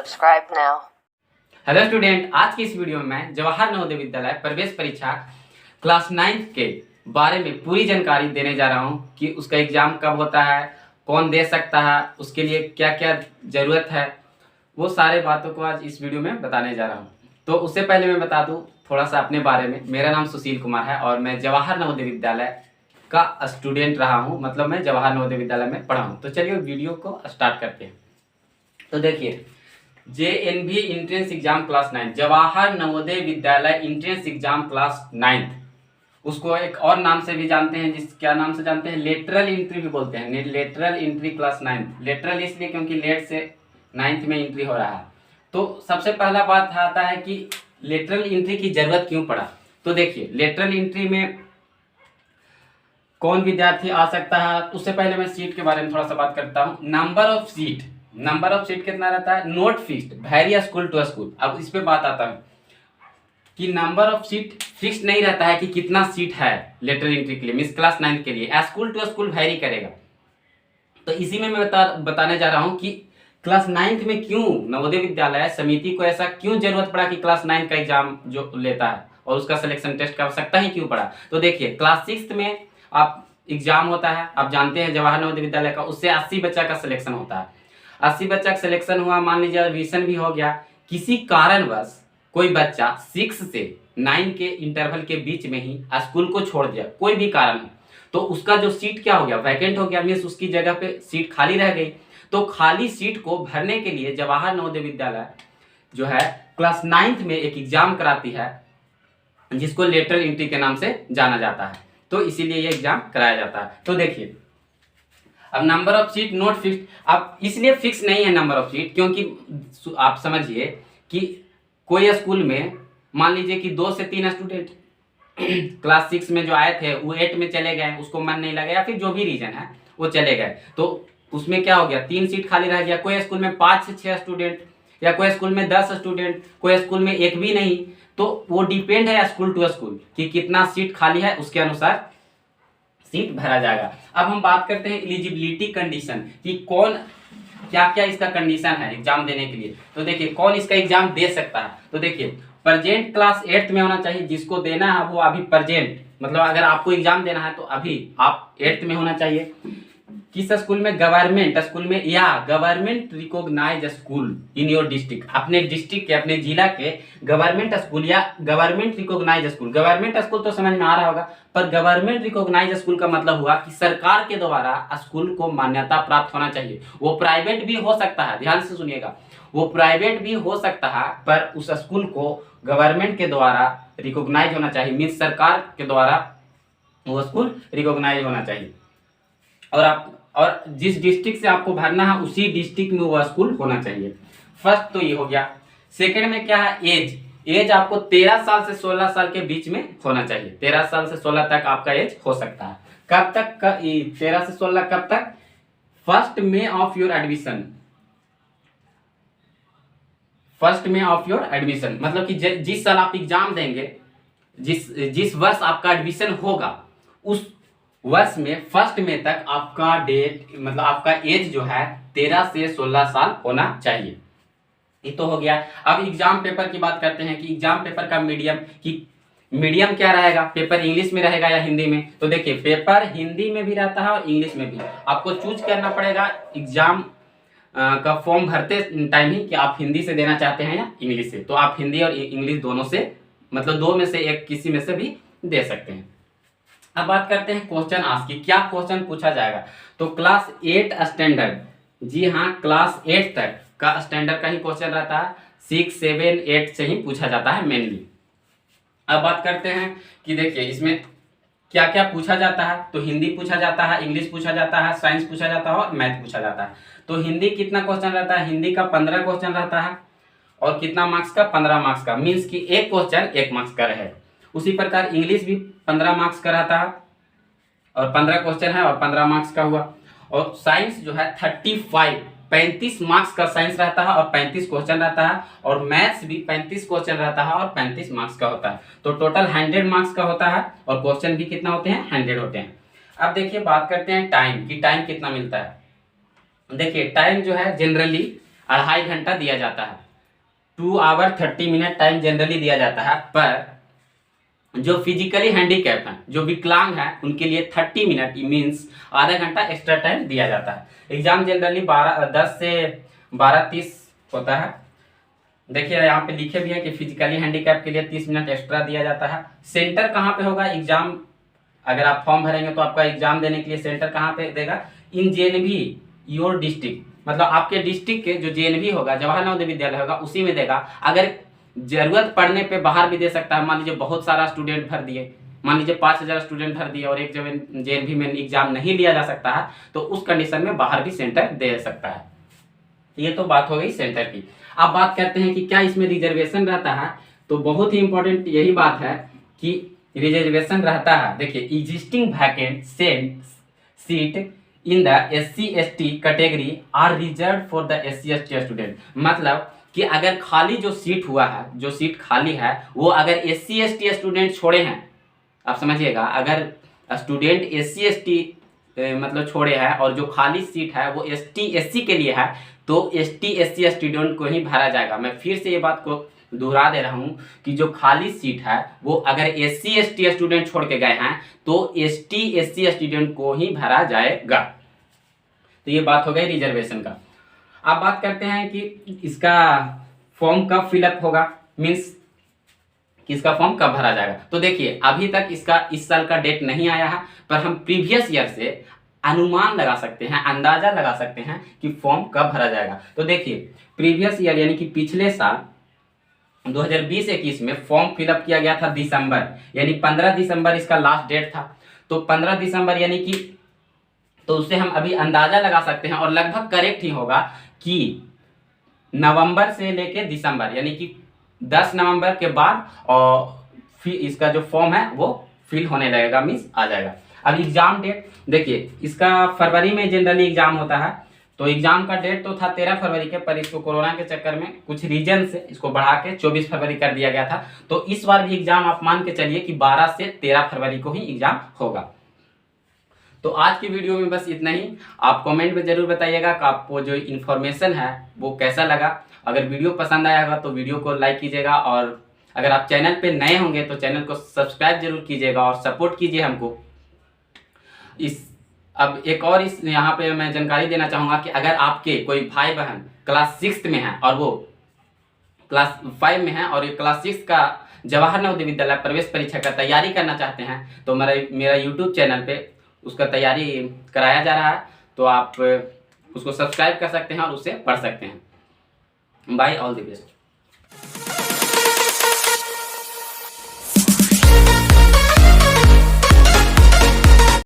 Subscribe now. Hello student, आज की इस वीडियो में मैं जवाहर नवोदय विद्यालय प्रवेश परीक्षा क्लास 9 के बारे में पूरी जानकारी देने जा रहा हूं कि उसका एग्जाम कब होता है, कौन दे सकता है, उसके लिए क्या क्या ज़रूरत है, वो सारे बातों को आज इस वीडियो में बताने जा रहा हूं। तो उससे पहले मैं बता दूं थोड़ा सा अपने बारे में। मेरा नाम सुशील कुमार है और मैं जवाहर नवोदय विद्यालय का स्टूडेंट रहा हूँ, मतलब मैं जवाहर नवोदय विद्यालय में पढ़ा हूँ। तो चलिए वीडियो को स्टार्ट करते हैं। तो देखिए, JNV entrance exam class 9, Jawahar Navodaya Vidyalaya entrance exam class 9, उसको एक और नाम से भी जानते हैं, क्या नाम से जानते हैं, लेटरल एंट्री भी बोलते हैं। लेटरल एंट्री क्लास 9, लेटरल इसलिए क्योंकि लेट से 9th में एंट्री हो रहा है। तो सबसे पहला बात आता है कि लेटरल एंट्री की जरूरत क्यों पड़ा। तो देखिए, लेटरल एंट्री में कौन विद्यार्थी आ सकता है। उससे पहले मैं सीट के बारे में थोड़ा सा बात करता हूँ। नंबर ऑफ सीट कितना रहता है, not fixed, vary school to school. अब इस पे बात आता है कि नंबर ऑफ सीट फिक्स नहीं रहता है कि कितना सीट है लेटरल एंट्री के लिए, मींस क्लास 9 के लिए स्कूल टू स्कूल वेरी करेगा। तो इसी में मैं बताने जा रहा हूँ कि क्लास 9 में क्यों नवोदय विद्यालय समिति को ऐसा क्यों जरूरत पड़ा कि क्लास 9 का एग्जाम जो लेता है और उसका सिलेक्शन टेस्ट का आवश्यकता ही क्यों पड़ा। तो देखिए, क्लास 6 में आप एग्जाम होता है, आप जानते हैं जवाहर नवोदय विद्यालय का, उससे 80 बच्चा का सिलेक्शन होता है। 80 बच्चा का सिलेक्शन हुआ, मान लीजिए एडमिशन भी हो गया, किसी कारणवश कोई बच्चा 6 से 9 के इंटरवल के बीच में ही स्कूल को छोड़ दिया, कोई भी कारण हो, तो उसका जो सीट क्या हो गया, वैकेंट हो गया, मीन्स उसकी जगह पे सीट खाली रह गई। तो खाली सीट को भरने के लिए जवाहर नवोदय विद्यालय जो है क्लास 9 में एक एग्जाम कराती है जिसको लेटरल एंट्री के नाम से जाना जाता है। तो इसीलिए ये एग्जाम कराया जाता है। तो देखिए, अब number of seat note fix, अब इसलिए फिक्स नहीं है नंबर ऑफ सीट क्योंकि आप समझिए कि कोई स्कूल में मान लीजिए कि 2 से 3 स्टूडेंट क्लास 6 में जो आए थे वो 8 में चले गए, उसको मन नहीं लगा या फिर जो भी रीजन है वो चले गए, तो उसमें क्या हो गया, 3 सीट खाली रह गया। कोई स्कूल में 5 से 6 स्टूडेंट या कोई स्कूल में 10 स्टूडेंट, कोई स्कूल में एक भी नहीं। तो वो डिपेंड है स्कूल टू स्कूल कि कितना सीट खाली है, उसके अनुसार सीट भरा जाएगा। अब हम बात करते हैं एलिजिबिलिटी कंडीशन कि कौन क्या क्या इसका कंडीशन है एग्जाम देने के लिए। तो देखिए, कौन इसका एग्जाम दे सकता है। तो देखिए, प्रेजेंट क्लास 8th में होना चाहिए, जिसको देना है वो अभी प्रेजेंट, मतलब अगर आपको एग्जाम देना है तो अभी आप 8th में होना चाहिए। किस स्कूल में, गवर्नमेंट स्कूल में या government recognise school in your district, अपने डिस्ट्रिक्ट के अपने जिला के गवर्नमेंट स्कूल या government recognise school. Government school तो समझ में आ रहा होगा, पर गवर्नमेंट रिकॉग्नाइज स्कूल का मतलब हुआ कि सरकार के द्वारा स्कूल को मान्यता प्राप्त होना चाहिए। वो प्राइवेट भी हो सकता है, ध्यान से सुनिएगा, वो प्राइवेट भी हो सकता है, पर उस स्कूल को गवर्नमेंट के द्वारा रिकॉग्नाइज होना चाहिए, मीन्स सरकार के द्वारा वो स्कूल रिकॉग्नाइज होना चाहिए। और जिस डिस्ट्रिक्ट से आपको भरना है उसी डिस्ट्रिक्ट में वो स्कूल होना चाहिए। फर्स्ट तो ये हो गया। सेकंड में क्या है, एज आपको 13 साल से 16 साल के बीच में होना चाहिए। 13 साल से 16 तक आपका एज हो सकता है। कब तक 13 से 16 कब तक, फर्स्ट में ऑफ योर एडमिशन, फर्स्ट में ऑफ योर एडमिशन, मतलब कि जिस साल आप एग्जाम देंगे, जिस वर्ष आपका एडमिशन होगा उस वर्ष में फर्स्ट में तक आपका डेट, मतलब आपका एज जो है 13 से 16 साल होना चाहिए। ये तो हो गया। अब एग्जाम पेपर की बात करते हैं कि एग्जाम पेपर का मीडियम क्या रहेगा, पेपर इंग्लिश में रहेगा या हिंदी में। तो देखिए, पेपर हिंदी में भी रहता है और इंग्लिश में भी। आपको चूज करना पड़ेगा एग्जाम का फॉर्म भरते टाइम ही कि आप हिंदी से देना चाहते हैं या इंग्लिश से। तो आप हिंदी और इंग्लिश दोनों से, मतलब 2 में से एक किसी में से भी दे सकते हैं। अब बात करते हैं क्वेश्चन आंसर की, क्या क्वेश्चन पूछा जाएगा। तो क्लास 8 स्टैंडर्ड, जी हाँ, क्लास 8 तक का स्टैंडर्ड का ही क्वेश्चन रहता है। 6, 7, 8 से ही पूछा जाता है मेनली। अब बात करते हैं कि देखिए इसमें क्या क्या पूछा जाता है। तो हिंदी पूछा जाता है, इंग्लिश पूछा जाता है, साइंस पूछा जाता है और मैथ पूछा जाता है। तो हिंदी कितना क्वेश्चन रहता है, हिंदी का 15 क्वेश्चन रहता है और कितना मार्क्स का, 15 मार्क्स का, मीन्स कि एक क्वेश्चन 1 मार्क्स का रहे। उसी प्रकार इंग्लिश भी 15 मार्क्स का रहता है और 15 क्वेश्चन है और 15 मार्क्स का हुआ। और साइंस जो है 35 मार्क्स का साइंस रहता है और 35 क्वेश्चन रहता है। और मैथ्स भी 35 क्वेश्चन रहता है और 35 मार्क्स का होता है। तो टोटल 100 मार्क्स का होता है और क्वेश्चन भी कितना होते हैं, 100 होते हैं। अब देखिए, बात करते हैं टाइम की, टाइम कितना मिलता है। देखिए, टाइम जो है जनरली 2.5 घंटा दिया जाता है, 2 आवर 30 मिनट टाइम जनरली दिया जाता है। पर जो फिजिकली हैंडीकैप हैं, जो विकलांग हैं, उनके लिए 30 मिनट मीन्स आधा घंटा एक्स्ट्रा टाइम दिया जाता है। एग्जाम जनरली 10 से 12:30 होता है। देखिए यहाँ पे लिखे भी है कि फिजिकली हैंडीकैप के लिए 30 मिनट एक्स्ट्रा दिया जाता है। सेंटर कहाँ पे होगा एग्जाम, अगर आप फॉर्म भरेंगे तो आपका एग्जाम देने के लिए सेंटर कहाँ पे देगा, इन जेएनवी योर डिस्ट्रिक्ट, मतलब आपके डिस्ट्रिक्ट के जो जेएनवी होगा, जवाहर नवोदय विद्यालय होगा, उसी में देगा। अगर जरूरत पड़ने पे बाहर भी दे सकता है। मान लीजिए बहुत सारा स्टूडेंट भर दिए, मान लीजिए 5,000 स्टूडेंट भर दिए और एक जगह जेएनवी में एग्जाम नहीं लिया जा सकता है, तो उस कंडीशन में बाहर भी सेंटर दे सकता है। ये तो बात हो गई सेंटर की। अब बात करते हैं कि क्या इसमें रिजर्वेशन रहता है। तो बहुत ही इंपॉर्टेंट यही बात है कि रिजर्वेशन रहता है। देखिए, existing vacant seat in the SC/ST category are reserve for the SC/ST student. मतलब कि अगर खाली जो सीट हुआ है, जो सीट खाली है, वो अगर SC/ST स्टूडेंट छोड़े हैं, आप समझिएगा, अगर स्टूडेंट SC/ST मतलब छोड़े हैं और जो खाली सीट है वो ST/SC के लिए है, तो ST/SC स्टूडेंट को ही भरा जाएगा। मैं फिर से ये बात को दोहरा दे रहा हूँ कि जो खाली सीट है वो अगर SC/ST स्टूडेंट छोड़ के गए हैं तो ST/SC स्टूडेंट को ही भरा जाएगा। तो ये बात हो गई रिजर्वेशन का। अब बात करते हैं कि इसका फॉर्म कब फिलअप होगा, मीन्स कि इसका फॉर्म कब भरा जाएगा। तो देखिए, अभी तक इसका इस साल का डेट नहीं आया है, पर हम प्रीवियस ईयर से अनुमान लगा सकते हैं, अंदाजा लगा सकते हैं कि फॉर्म कब भरा जाएगा। तो देखिए, प्रीवियस ईयर यानी कि पिछले साल 2020-21 में फॉर्म फिलअप किया गया था दिसंबर, यानी 15 दिसंबर इसका लास्ट डेट था। तो 15 दिसंबर यानी कि, तो उससे हम अभी अंदाजा लगा सकते हैं और लगभग करेक्ट ही होगा कि नवंबर से लेके दिसंबर, यानी कि 10 नवंबर के बाद और फिर इसका जो फॉर्म है वो फिल होने लगेगा, मीन्स आ जाएगा। अब एग्जाम डेट देखिए, इसका फरवरी में जनरली एग्जाम होता है। तो एग्जाम का डेट तो था 13 फरवरी के, पर इसको कोरोना के चक्कर में कुछ रीजन से इसको बढ़ा के 24 फरवरी कर दिया गया था। तो इस बार भी एग्जाम आप मान के चलिए कि 12 से 13 फरवरी को ही एग्जाम होगा। तो आज की वीडियो में बस इतना ही। आप कमेंट में जरूर बताइएगा कि आपको जो इन्फॉर्मेशन है वो कैसा लगा। अगर वीडियो पसंद आया होगा तो वीडियो को लाइक कीजिएगा, और अगर आप चैनल पे नए होंगे तो चैनल को सब्सक्राइब जरूर कीजिएगा और सपोर्ट कीजिए हमको। अब एक और इस यहाँ पे मैं जानकारी देना चाहूँगा कि अगर आपके कोई भाई बहन क्लास 6 में है और वो क्लास 5 में है और ये क्लास 6 का जवाहर नवोदय विद्यालय प्रवेश परीक्षा का तैयारी करना चाहते हैं, तो मेरा यूट्यूब चैनल पे उसका तैयारी कराया जा रहा है, तो आप उसको सब्सक्राइब कर सकते हैं और उससे पढ़ सकते हैं। Bye, all the best.